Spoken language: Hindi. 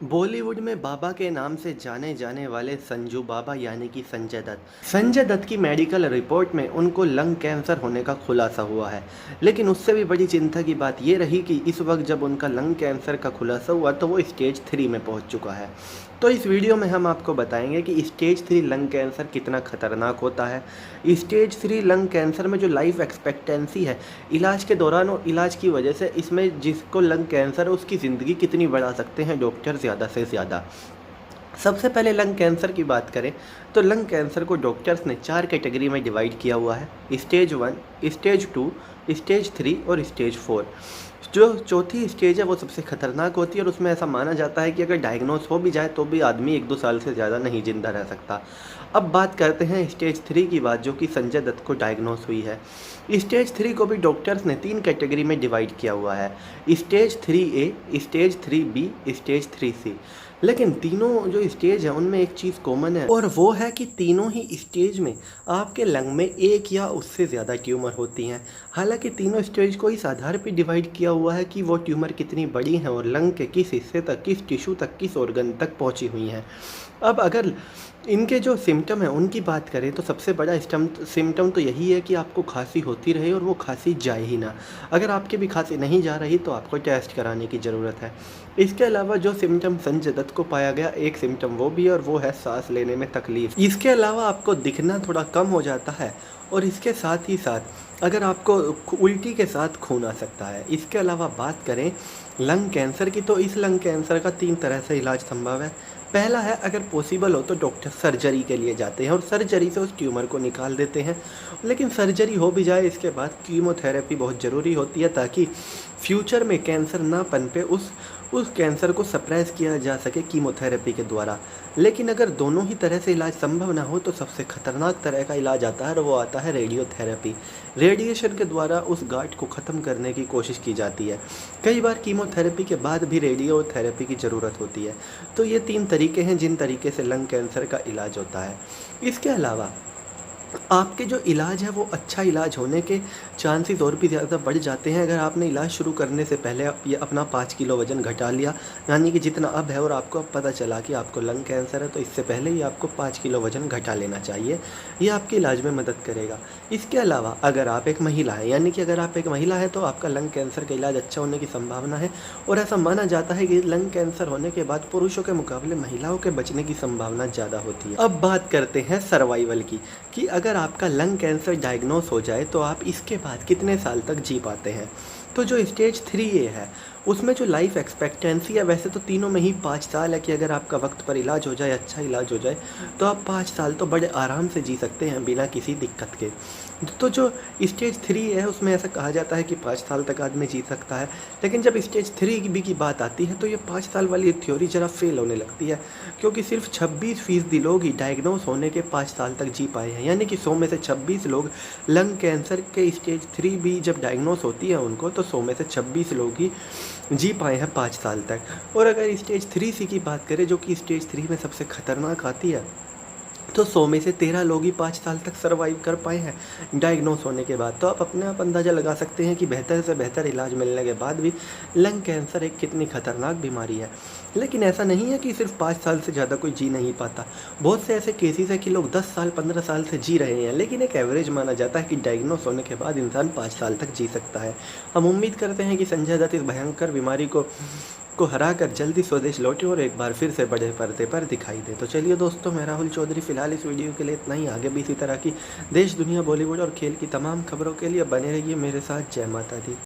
बॉलीवुड में बाबा के नाम से जाने जाने वाले संजू बाबा यानी कि संजय दत्त। संजय दत्त की मेडिकल रिपोर्ट में उनको लंग कैंसर होने का खुलासा हुआ है। लेकिन उससे भी बड़ी चिंता की बात ये रही कि इस वक्त जब उनका लंग कैंसर का खुलासा हुआ तो वो स्टेज 3 में पहुंच चुका है। तो इस वीडियो में हम आपको बताएंगे कि स्टेज 3 लंग कैंसर कितना खतरनाक होता है। स्टेज 3 लंग कैंसर में जो लाइफ एक्सपेक्टेंसी है इलाज के दौरान और इलाज की वजह से, इसमें जिसको लंग कैंसर है उसकी ज़िंदगी कितनी बढ़ा सकते हैं डॉक्टर ज़्यादा से ज़्यादा। सबसे पहले लंग कैंसर की बात करें तो लंग कैंसर को डॉक्टर्स ने 4 कैटेगरी में डिवाइड किया हुआ है। स्टेज 1, स्टेज 2, स्टेज 3 और स्टेज 4। जो चौथी स्टेज है वो सबसे खतरनाक होती है और उसमें ऐसा माना जाता है कि अगर डायग्नोस हो भी जाए तो भी आदमी 1-2 साल से ज़्यादा नहीं जिंदा रह सकता। अब बात करते हैं स्टेज 3 की बात, जो कि संजय दत्त को डायग्नोस हुई है। स्टेज 3 को भी डॉक्टर्स ने 3 कैटेगरी में डिवाइड किया हुआ है। Stage 3A, stage 3B, stage 3C। लेकिन तीनों जो स्टेज हैं उनमें एक चीज़ कॉमन है और वो है कि तीनों ही स्टेज में आपके लंग में एक या उससे ज़्यादा ट्यूमर होती हैं। हालांकि तीनों स्टेज को इस आधार पर डिवाइड किया हुआ है कि वो ट्यूमर कितनी बड़ी हैं और लंग के किस हिस्से तक, किस टिश्यू तक, किस ऑर्गन तक पहुंची हुई हैं। अब अगर इनके जो सिम्टम हैं उनकी बात करें तो सबसे बड़ा सिम्टम तो यही है कि आपको खांसी होती रहे और वो खांसी जाए ही ना। अगर आपकी भी खांसी नहीं जा रही तो आपको टेस्ट कराने की ज़रूरत है। इसके अलावा जो सिम्टम संजय दत्त को पाया गया, एक सिम्टम वो भी है और वो है सांस लेने में तकलीफ। इसके अलावा आपको दिखना थोड़ा कम हो जाता है और इसके साथ ही साथ अगर आपको उल्टी के साथ खून आ सकता है। इसके अलावा बात करें लंग कैंसर की तो इस लंग कैंसर का 3 तरह से इलाज संभव है। पहला है, अगर पॉसिबल हो तो डॉक्टर सर्जरी के लिए जाते हैं और सर्जरी से उस ट्यूमर को निकाल देते हैं। लेकिन सर्जरी हो भी जाए इसके बाद कीमोथेरेपी बहुत ज़रूरी होती है ताकि फ्यूचर में कैंसर ना पनपे, उस कैंसर को सप्रेस किया जा सके कीमोथेरेपी के द्वारा। लेकिन अगर दोनों ही तरह से इलाज संभव ना हो तो सबसे खतरनाक तरह का इलाज आता है और वो आता है रेडियोथेरेपी। रेडिएशन के द्वारा उस गांठ को ख़त्म करने की कोशिश की जाती है। कई बार कीमोथेरेपी के बाद भी रेडियोथेरेपी की ज़रूरत होती है। तो ये 3 तरीके हैं जिन तरीके से लंग कैंसर का इलाज होता है। इसके अलावा आपके जो इलाज है वो अच्छा इलाज होने के चांसेस और भी ज़्यादा बढ़ जाते हैं अगर आपने इलाज शुरू करने से पहले ये अपना 5 किलो वज़न घटा लिया, यानी कि जितना अब है, और आपको अब पता चला कि आपको लंग कैंसर है तो इससे पहले ही आपको 5 किलो वज़न घटा लेना चाहिए। ये आपके इलाज में मदद करेगा। इसके अलावा अगर आप एक महिला हैं, यानी कि अगर आप एक महिला हैं तो आपका लंग कैंसर का इलाज अच्छा होने की संभावना है और ऐसा माना जाता है कि लंग कैंसर होने के बाद पुरुषों के मुकाबले महिलाओं के बचने की संभावना ज़्यादा होती है। अब बात करते हैं सर्वाइवल की, कि अगर आपका लंग कैंसर डायग्नोस हो जाए तो आप इसके बाद कितने साल तक जी पाते हैं। तो जो स्टेज 3A है उसमें जो लाइफ एक्सपेक्टेंसी है, वैसे तो तीनों में ही 5 साल है कि अगर आपका वक्त पर इलाज हो जाए, अच्छा इलाज हो जाए तो आप 5 साल तो बड़े आराम से जी सकते हैं बिना किसी दिक्कत के। तो जो स्टेज 3 है उसमें ऐसा कहा जाता है कि 5 साल तक आदमी जी सकता है। लेकिन जब स्टेज 3B की बात आती है तो ये 5 साल वाली थ्योरी ज़रा फेल होने लगती है, क्योंकि सिर्फ 26% लोग ही डायग्नोस होने के 5 साल तक जी पाए हैं। यानी कि 100 में से 26 लोग लंग कैंसर के स्टेज 3B जब डायग्नोस होती है उनको, तो 100 में से 26 लोग ही जी पाए हैं 5 साल तक। और अगर स्टेज 3C की बात करें, जो कि स्टेज 3 में सबसे खतरनाक आती है, तो 100 में से 13 लोग ही 5 साल तक सर्वाइव कर पाए हैं डायग्नोस होने के बाद। तो आप अपने आप अंदाज़ा लगा सकते हैं कि बेहतर से बेहतर इलाज मिलने के बाद भी लंग कैंसर एक कितनी खतरनाक बीमारी है। लेकिन ऐसा नहीं है कि सिर्फ 5 साल से ज़्यादा कोई जी नहीं पाता। बहुत से ऐसे केसेस हैं कि लोग 10 साल 15 साल से जी रहे हैं, लेकिन एक एवरेज माना जाता है कि डायग्नोस होने के बाद इंसान 5 साल तक जी सकता है। हम उम्मीद करते हैं कि संजय दत्त इस भयंकर बीमारी को हराकर जल्दी स्वदेश लौटे और एक बार फिर से बड़े पर्दे पर दिखाई दे। तो चलिए दोस्तों, मैं राहुल चौधरी फिलहाल इस वीडियो के लिए इतना ही। आगे भी इसी तरह की देश, दुनिया, बॉलीवुड और खेल की तमाम खबरों के लिए बने रहिए मेरे साथ। जय माता दी।